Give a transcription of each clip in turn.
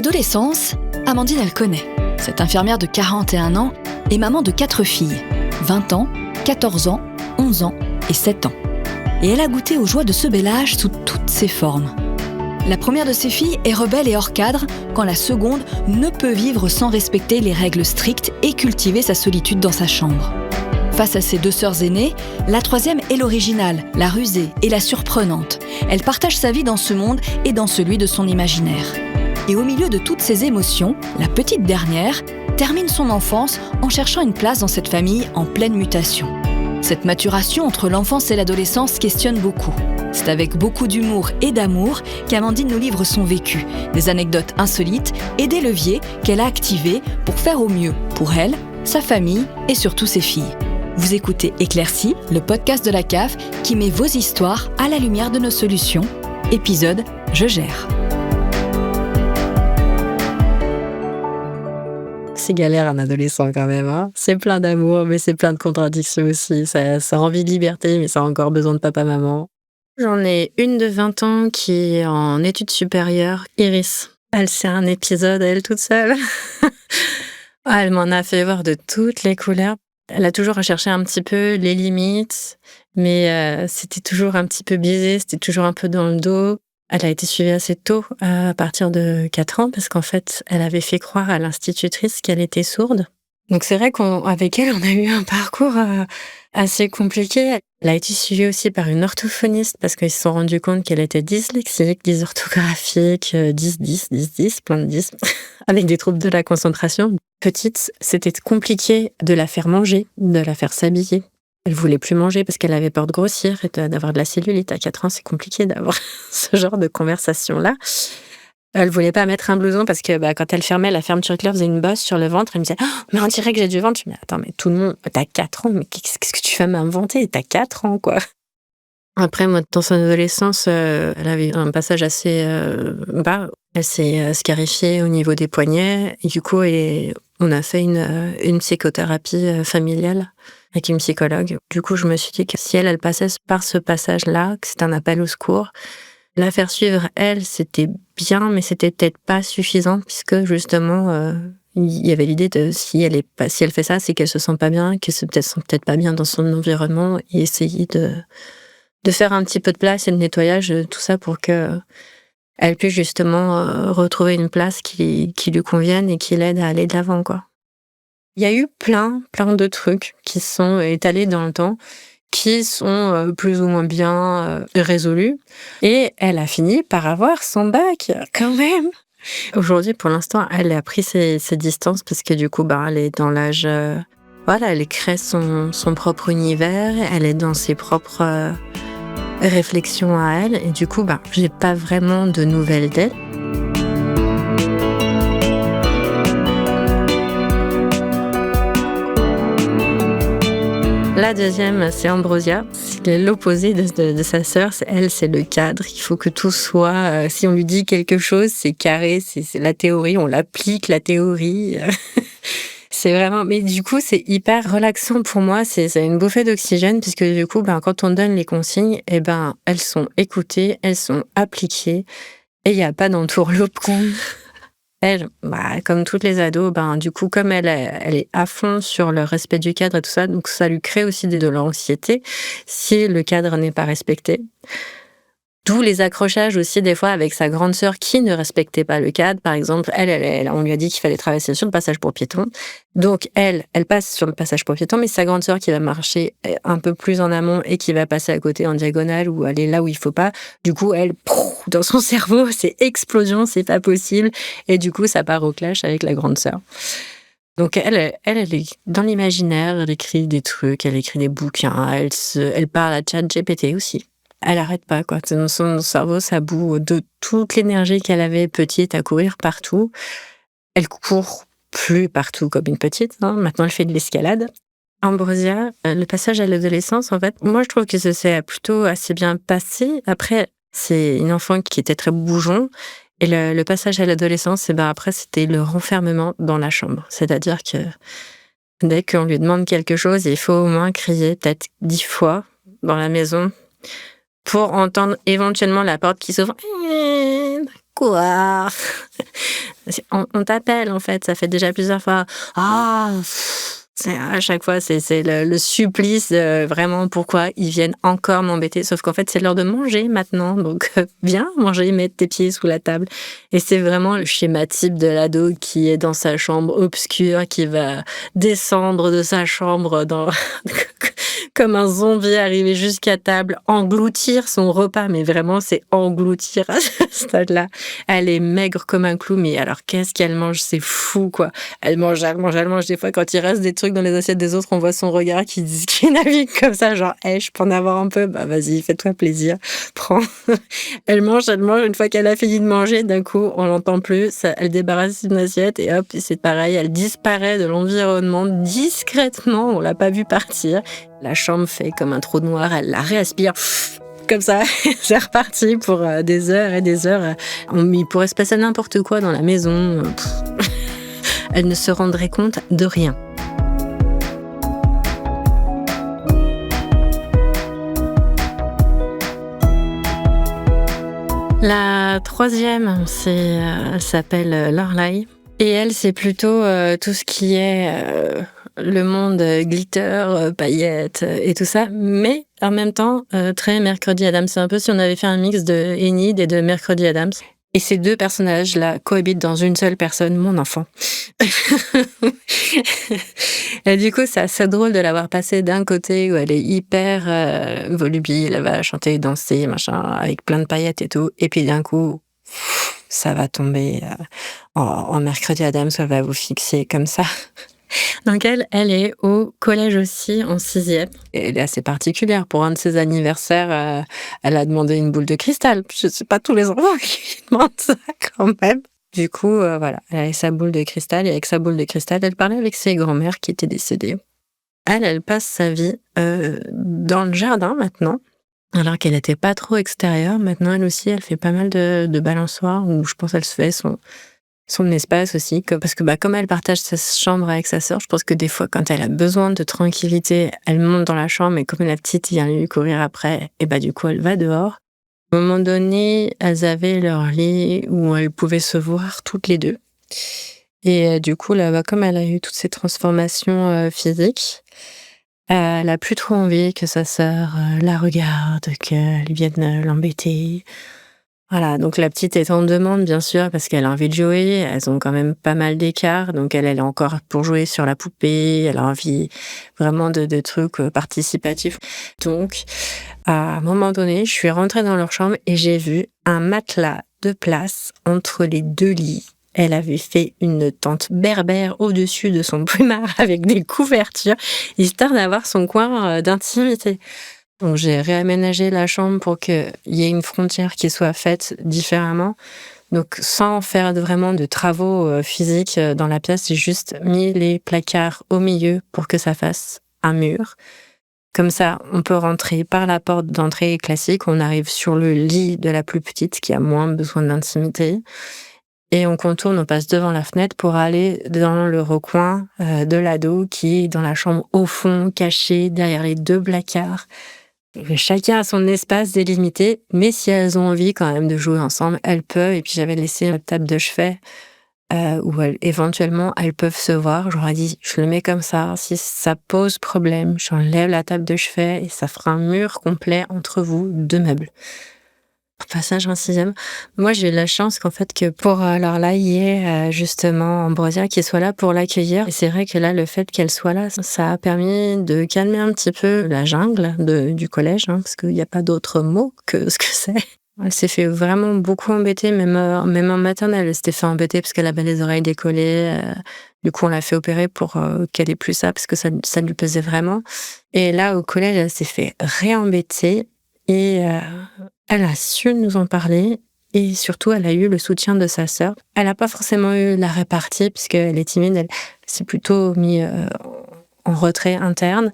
L'adolescence, Amandine, elle connaît. Cette infirmière de 41 ans est maman de 4 filles, 20 ans, 14 ans, 11 ans et 7 ans. Et elle a goûté aux joies de ce bel âge sous toutes ses formes. La première de ses filles est rebelle et hors cadre, quand la seconde ne peut vivre sans respecter les règles strictes et cultiver sa solitude dans sa chambre. Face à ses 2 sœurs aînées, la troisième est l'originale, la rusée et la surprenante. Elle partage sa vie dans ce monde et dans celui de son imaginaire. Et au milieu de toutes ces émotions, la petite dernière termine son enfance en cherchant une place dans cette famille en pleine mutation. Cette maturation entre l'enfance et l'adolescence questionne beaucoup. C'est avec beaucoup d'humour et d'amour qu'Amandine nous livre son vécu, des anecdotes insolites et des leviers qu'elle a activés pour faire au mieux pour elle, sa famille et surtout ses filles. Vous écoutez Éclaircie, le podcast de la CAF qui met vos histoires à la lumière de nos solutions. Épisode Je gère. C'est galère un adolescent quand même, hein. C'est plein d'amour, mais c'est plein de contradictions aussi. Ça a envie de liberté, mais ça a encore besoin de papa-maman. J'en ai une de 20 ans qui est en études supérieures, Iris. Elle, c'est un épisode à elle toute seule. Elle m'en a fait voir de toutes les couleurs. Elle a toujours recherché un petit peu les limites, mais c'était toujours un petit peu biaisé, c'était toujours un peu dans le dos. Elle a été suivie assez tôt, à partir de 4 ans, parce qu'en fait, elle avait fait croire à l'institutrice qu'elle était sourde. Donc c'est vrai qu'avec elle, on a eu un parcours assez compliqué. Elle a été suivie aussi par une orthophoniste, parce qu'ils se sont rendus compte qu'elle était dyslexique, dysorthographique, 10, plein de 10, avec des troubles de la concentration. Petite, c'était compliqué de la faire manger, de la faire s'habiller. Elle voulait plus manger parce qu'elle avait peur de grossir et d'avoir de la cellulite. À 4 ans, c'est compliqué d'avoir ce genre de conversation-là. Elle voulait pas mettre un blouson parce que quand elle fermait, la fermeture claire faisait une bosse sur le ventre. Elle me disait « Oh, mais on dirait que j'ai du ventre. » Je me dis « Attends, mais tout le monde, t'as 4 ans, mais qu'est-ce que tu vas m'inventer? T'as 4 ans, quoi. » Après, moi, dans son adolescence, elle avait un passage assez bas. Elle s'est scarifiée au niveau des poignets. Et du coup, on a fait une psychothérapie familiale avec une psychologue. Du coup, je me suis dit que si elle passait par ce passage-là, que c'est un appel au secours, la faire suivre, elle, c'était bien, mais c'était peut-être pas suffisant, puisque justement, il y avait l'idée de si elle fait ça, c'est qu'elle se sent pas bien, qu'elle se sent peut-être pas bien dans son environnement, et essayer de faire un petit peu de place et de nettoyage, tout ça pour que elle puisse justement retrouver une place qui lui convienne et qui l'aide à aller de l'avant, quoi. Il y a eu plein de trucs qui sont étalés dans le temps, qui sont plus ou moins bien résolus. Et elle a fini par avoir son bac, quand même. Aujourd'hui, pour l'instant, elle a pris ses distances parce que du coup, elle est dans l'âge... elle crée son propre univers, elle est dans ses propres réflexions à elle. Et du coup, j'ai pas vraiment de nouvelles d'elle. La deuxième, c'est Ambrosia. C'est l'opposé de sa sœur. Elle, c'est le cadre. Il faut que tout soit... si on lui dit quelque chose, c'est carré, c'est la théorie. On l'applique, la théorie. C'est vraiment... Mais du coup, c'est hyper relaxant pour moi. C'est une bouffée d'oxygène, puisque du coup, quand on donne les consignes, elles sont écoutées, elles sont appliquées. Et il n'y a pas d'entourloupe. Elle, comme toutes les ados, du coup, comme elle est à fond sur le respect du cadre et tout ça, donc ça lui crée aussi de l'anxiété si le cadre n'est pas respecté. D'où les accrochages aussi des fois avec sa grande sœur qui ne respectait pas le cadre. Par exemple, on lui a dit qu'il fallait traverser sur le passage pour piétons. Donc elle passe sur le passage pour piétons, mais sa grande sœur qui va marcher un peu plus en amont et qui va passer à côté en diagonale ou aller là où il faut pas. Du coup, dans son cerveau, c'est explosion, c'est pas possible. Et du coup, ça part au clash avec la grande sœur. Donc elle est dans l'imaginaire, elle écrit des trucs, elle écrit des bouquins, elle parle à ChatGPT aussi. Elle arrête pas, quoi. Dans son cerveau, ça bout de toute l'énergie qu'elle avait petite à courir partout. Elle court plus partout comme une petite, hein. Maintenant, elle fait de l'escalade. Ambrosia, le passage à l'adolescence, en fait, moi, je trouve que ça s'est plutôt assez bien passé. Après, c'est une enfant qui était très bougeon. Et le passage à l'adolescence, après, c'était le renfermement dans la chambre. C'est-à-dire que dès qu'on lui demande quelque chose, il faut au moins crier peut-être 10 fois dans la maison pour entendre éventuellement la porte qui s'ouvre. Quoi? On t'appelle, en fait, ça fait déjà plusieurs fois. Ah! À chaque fois, c'est le supplice, vraiment pourquoi ils viennent encore m'embêter. Sauf qu'en fait, c'est l'heure de manger maintenant, donc viens manger, mets tes pieds sous la table. Et c'est vraiment le schéma type de l'ado qui est dans sa chambre obscure, qui va descendre de sa chambre comme un zombie arrivé jusqu'à table, engloutir son repas. Mais vraiment, c'est engloutir à ce stade-là. Elle est maigre comme un clou, mais alors qu'est-ce qu'elle mange? C'est fou, quoi. Elle mange. Des fois, quand il reste des trucs dans les assiettes des autres, on voit son regard qui navigue comme ça, genre, hey, je peux en avoir un peu? Bah, vas-y, fais-toi plaisir, prends. Elle mange. Une fois qu'elle a fini de manger, d'un coup, on l'entend plus, elle débarrasse une assiette et hop, c'est pareil, elle disparaît de l'environnement discrètement, on l'a pas vue partir. La chambre fait comme un trou noir, elle la réaspire. Comme ça, c'est reparti pour des heures et des heures. Il pourrait se passer n'importe quoi dans la maison. Elle ne se rendrait compte de rien. La troisième, elle s'appelle Lorelai. Et elle, c'est plutôt tout ce qui est le monde glitter, paillettes et tout ça. Mais en même temps, très Mercredi Adams. C'est un peu si on avait fait un mix de Enid et de Mercredi Adams. Et ces deux personnages-là cohabitent dans une seule personne, mon enfant. Et du coup, c'est assez drôle de l'avoir passée d'un côté où elle est hyper volubile, elle va chanter, danser, machin, avec plein de paillettes et tout. Et puis d'un coup, ça va tomber en Mercredi Adams, elle va vous fixer comme ça. Donc elle est au collège aussi, en 6e. Et elle est assez particulière. Pour un de ses anniversaires, elle a demandé une boule de cristal. Je sais pas tous les enfants qui demandent ça quand même. Du coup, voilà, elle avait sa boule de cristal. Et avec sa boule de cristal, elle parlait avec ses grands-mères qui étaient décédées. Elle passe sa vie dans le jardin maintenant. Alors qu'elle n'était pas trop extérieure. Maintenant, elle aussi, elle fait pas mal de balançoires où je pense qu'elle se fait son espace aussi, parce que comme elle partage sa chambre avec sa sœur, je pense que des fois, quand elle a besoin de tranquillité, elle monte dans la chambre et comme la petite vient lui courir après, et du coup, elle va dehors. À un moment donné, elles avaient leur lit où elles pouvaient se voir toutes les deux. Et du coup, là, comme elle a eu toutes ces transformations physiques, elle a plus trop envie que sa sœur la regarde, qu'elle vienne l'embêter. Voilà, donc la petite est en demande, bien sûr, parce qu'elle a envie de jouer. Elles ont quand même pas mal d'écart, donc elle est encore pour jouer sur la poupée. Elle a envie vraiment de trucs participatifs. Donc, à un moment donné, je suis rentrée dans leur chambre et j'ai vu un matelas de place entre les deux lits. Elle avait fait une tente berbère au-dessus de son plumard avec des couvertures, histoire d'avoir son coin d'intimité. Donc j'ai réaménagé la chambre pour qu'il y ait une frontière qui soit faite différemment. Donc sans faire vraiment de travaux physiques dans la pièce, j'ai juste mis les placards au milieu pour que ça fasse un mur. Comme ça, on peut rentrer par la porte d'entrée classique, on arrive sur le lit de la plus petite qui a moins besoin d'intimité. Et on contourne, on passe devant la fenêtre pour aller dans le recoin de l'ado qui est dans la chambre au fond, caché derrière les deux placards. Chacun a son espace délimité, mais si elles ont envie quand même de jouer ensemble, elles peuvent. Et puis j'avais laissé une table de chevet où éventuellement elles peuvent se voir. J'aurais dit, je le mets comme ça. Si ça pose problème, j'enlève la table de chevet et ça fera un mur complet entre vous, deux meubles. Passage en 6e. Moi, j'ai eu la chance qu'en fait, que pour Lorelai, il y ait justement Ambrosia qui soit là pour l'accueillir. Et c'est vrai que là, le fait qu'elle soit là, ça a permis de calmer un petit peu la jungle du collège, parce qu'il n'y a pas d'autre mot que ce que c'est. Elle s'est fait vraiment beaucoup embêter, même en maternelle. Elle s'était fait embêter parce qu'elle avait les oreilles décollées. Du coup, on l'a fait opérer pour qu'elle ait plus ça, parce que ça lui pesait vraiment. Et là, au collège, elle s'est fait réembêter. Et elle a su nous en parler et surtout, elle a eu le soutien de sa sœur. Elle n'a pas forcément eu la répartie puisqu'elle est timide, elle s'est plutôt mise en retrait interne.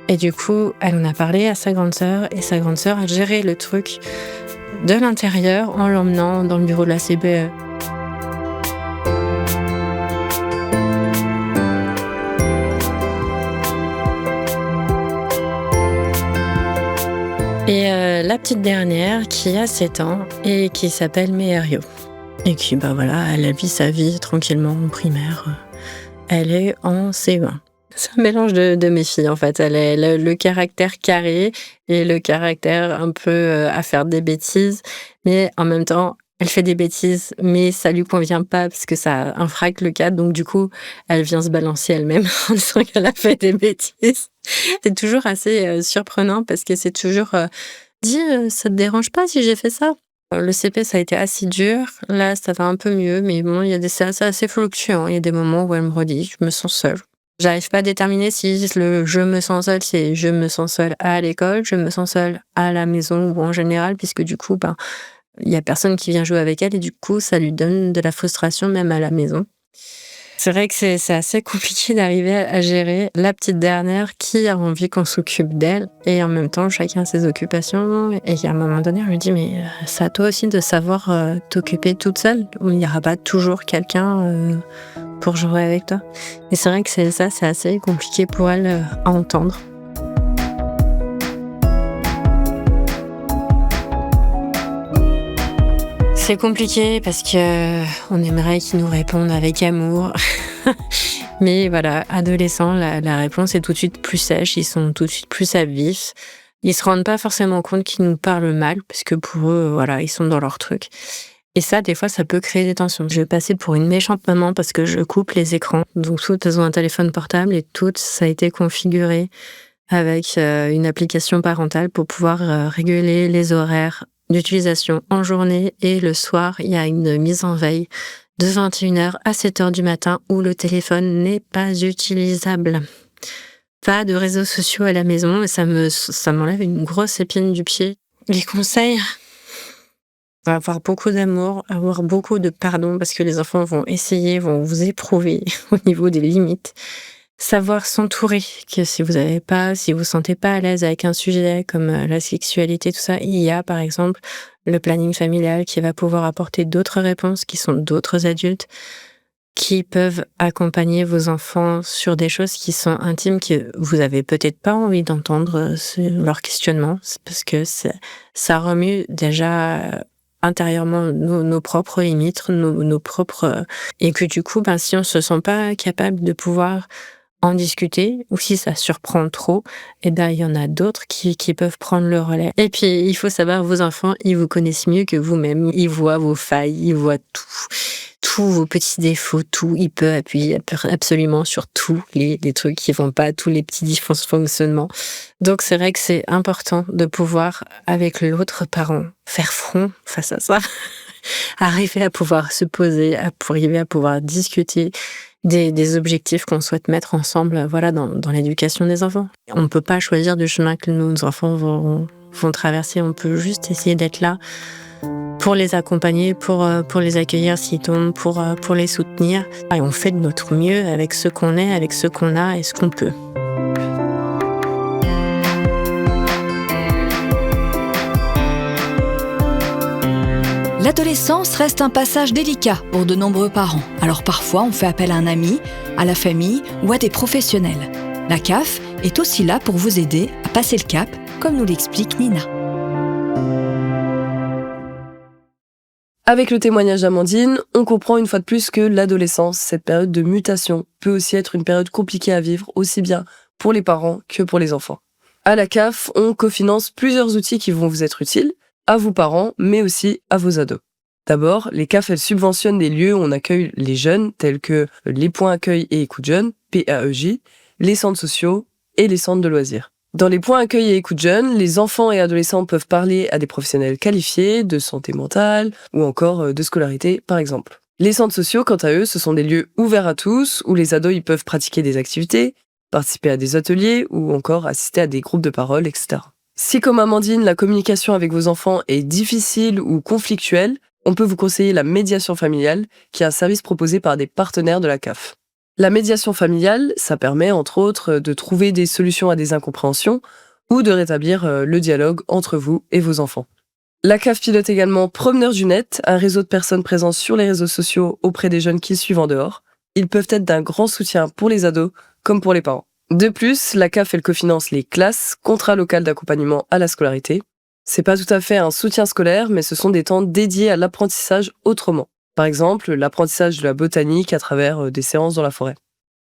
Et du coup, elle en a parlé à sa grande sœur et sa grande sœur a géré le truc de l'intérieur en l'emmenant dans le bureau de la CBE. Et la petite dernière qui a 7 ans et qui s'appelle Meherio. Et puis voilà, elle vit sa vie tranquillement en primaire. Elle est en CE1. C'est un mélange de mes filles en fait. Elle est le caractère carré et le caractère un peu à faire des bêtises, mais en même temps, elle fait des bêtises, mais ça lui convient pas parce que ça infracte le cadre. Donc du coup, elle vient se balancer elle-même en disant qu'elle a fait des bêtises. C'est toujours assez surprenant parce que c'est toujours dis, ça te dérange pas si j'ai fait ça? Le CP, ça a été assez dur. Là, ça va un peu mieux, mais bon, c'est assez fluctuant. Il y a des moments où elle me redit, je me sens seule. J'arrive pas à déterminer si le je me sens seule, c'est je me sens seule à l'école, je me sens seule à la maison ou en général, puisque du coup, il y a personne qui vient jouer avec elle et du coup, ça lui donne de la frustration même à la maison. C'est vrai que c'est assez compliqué d'arriver à gérer la petite dernière qui a envie qu'on s'occupe d'elle et en même temps, chacun a ses occupations et à un moment donné, elle me dit: «Mais c'est à toi aussi de savoir, t'occuper toute seule. Il n'y aura pas toujours quelqu'un, pour jouer avec toi». Et c'est vrai que c'est assez compliqué pour elle, à entendre. C'est compliqué parce que on aimerait qu'ils nous répondent avec amour. Mais voilà, adolescents, la réponse est tout de suite plus sèche, ils sont tout de suite plus à vif. Ils se rendent pas forcément compte qu'ils nous parlent mal parce que pour eux, voilà, ils sont dans leur truc. Et ça, des fois, ça peut créer des tensions. Je vais passer pour une méchante maman parce que je coupe les écrans. Donc toutes, elles ont un téléphone portable et toutes, ça a été configuré avec une application parentale pour pouvoir réguler les horaires d'utilisation en journée et le soir, il y a une mise en veille de 21h à 7h du matin où le téléphone n'est pas utilisable. Pas de réseaux sociaux à la maison et ça m'enlève une grosse épine du pied. Les conseils, avoir beaucoup d'amour, avoir beaucoup de pardon parce que les enfants vont essayer, vont vous éprouver au niveau des limites. Savoir s'entourer, que si vous sentez pas à l'aise avec un sujet comme la sexualité, tout ça, il y a par exemple le planning familial qui va pouvoir apporter d'autres réponses, qui sont d'autres adultes, qui peuvent accompagner vos enfants sur des choses qui sont intimes, que vous avez peut-être pas envie d'entendre leurs questionnements, c'est parce que ça remue déjà intérieurement nos propres limites, nos propres... et que du coup, si on se sent pas capable de pouvoir en discuter, ou si ça surprend trop, il y en a d'autres qui peuvent prendre le relais. Et puis, il faut savoir, vos enfants, ils vous connaissent mieux que vous-même. Ils voient vos failles, ils voient tous vos petits défauts, tout. Ils peuvent appuyer absolument sur tous les trucs qui vont pas, tous les petits dysfonctionnements. Donc, c'est vrai que c'est important de pouvoir, avec l'autre parent, faire front face à ça. Arriver à pouvoir se poser, arriver à pouvoir discuter des objectifs qu'on souhaite mettre ensemble, voilà, dans l'éducation des enfants. On ne peut pas choisir du chemin que nos enfants vont traverser. On peut juste essayer d'être là pour les accompagner, pour les accueillir s'ils tombent, pour les soutenir. Et on fait de notre mieux avec ce qu'on est, avec ce qu'on a et ce qu'on peut. L'adolescence reste un passage délicat pour de nombreux parents. Alors parfois, on fait appel à un ami, à la famille ou à des professionnels. La CAF est aussi là pour vous aider à passer le cap, comme nous l'explique Nina. Avec le témoignage d'Amandine, on comprend une fois de plus que l'adolescence, cette période de mutation, peut aussi être une période compliquée à vivre, aussi bien pour les parents que pour les enfants. À la CAF, on cofinance plusieurs outils qui vont vous être utiles, à vous parents, mais aussi à vos ados. D'abord, les CAF, elles subventionnent des lieux où on accueille les jeunes, tels que les points accueil et écoute jeunes, PAEJ, les centres sociaux et les centres de loisirs. Dans les points accueil et écoute jeunes, les enfants et adolescents peuvent parler à des professionnels qualifiés de santé mentale ou encore de scolarité, par exemple. Les centres sociaux, quant à eux, ce sont des lieux ouverts à tous, où les ados ils peuvent pratiquer des activités, participer à des ateliers ou encore assister à des groupes de parole, etc. Si comme Amandine, la communication avec vos enfants est difficile ou conflictuelle, on peut vous conseiller la médiation familiale, qui est un service proposé par des partenaires de la CAF. La médiation familiale, ça permet entre autres de trouver des solutions à des incompréhensions ou de rétablir le dialogue entre vous et vos enfants. La CAF pilote également Promeneurs du Net, un réseau de personnes présentes sur les réseaux sociaux auprès des jeunes qui suivent en dehors. Ils peuvent être d'un grand soutien pour les ados comme pour les parents. De plus, la CAF, elle cofinance les classes, contrat local d'accompagnement à la scolarité. C'est pas tout à fait un soutien scolaire, mais ce sont des temps dédiés à l'apprentissage autrement. Par exemple, l'apprentissage de la botanique à travers des séances dans la forêt.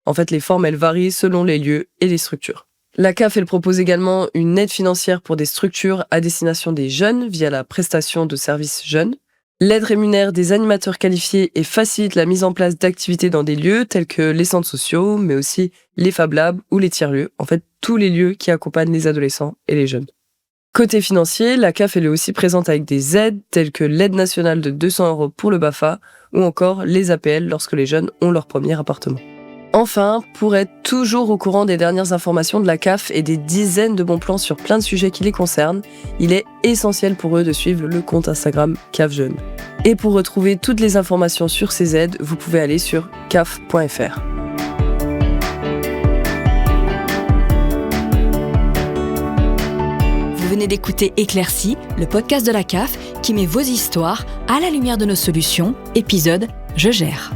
En fait, les formes, elles varient selon les lieux et les structures. La CAF, elle propose également une aide financière pour des structures à destination des jeunes via la prestation de services jeunes. L'aide rémunère des animateurs qualifiés et facilite la mise en place d'activités dans des lieux tels que les centres sociaux, mais aussi les Fab Labs ou les tiers-lieux. En fait, tous les lieux qui accompagnent les adolescents et les jeunes. Côté financier, la CAF elle est aussi présente avec des aides telles que l'aide nationale de 200 € pour le BAFA ou encore les APL lorsque les jeunes ont leur premier appartement. Enfin, pour être toujours au courant des dernières informations de la CAF et des dizaines de bons plans sur plein de sujets qui les concernent, il est essentiel pour eux de suivre le compte Instagram CAF Jeunes. Et pour retrouver toutes les informations sur ces aides, vous pouvez aller sur caf.fr. Vous venez d'écouter Éclairci, le podcast de la CAF qui met vos histoires à la lumière de nos solutions, épisode Je gère.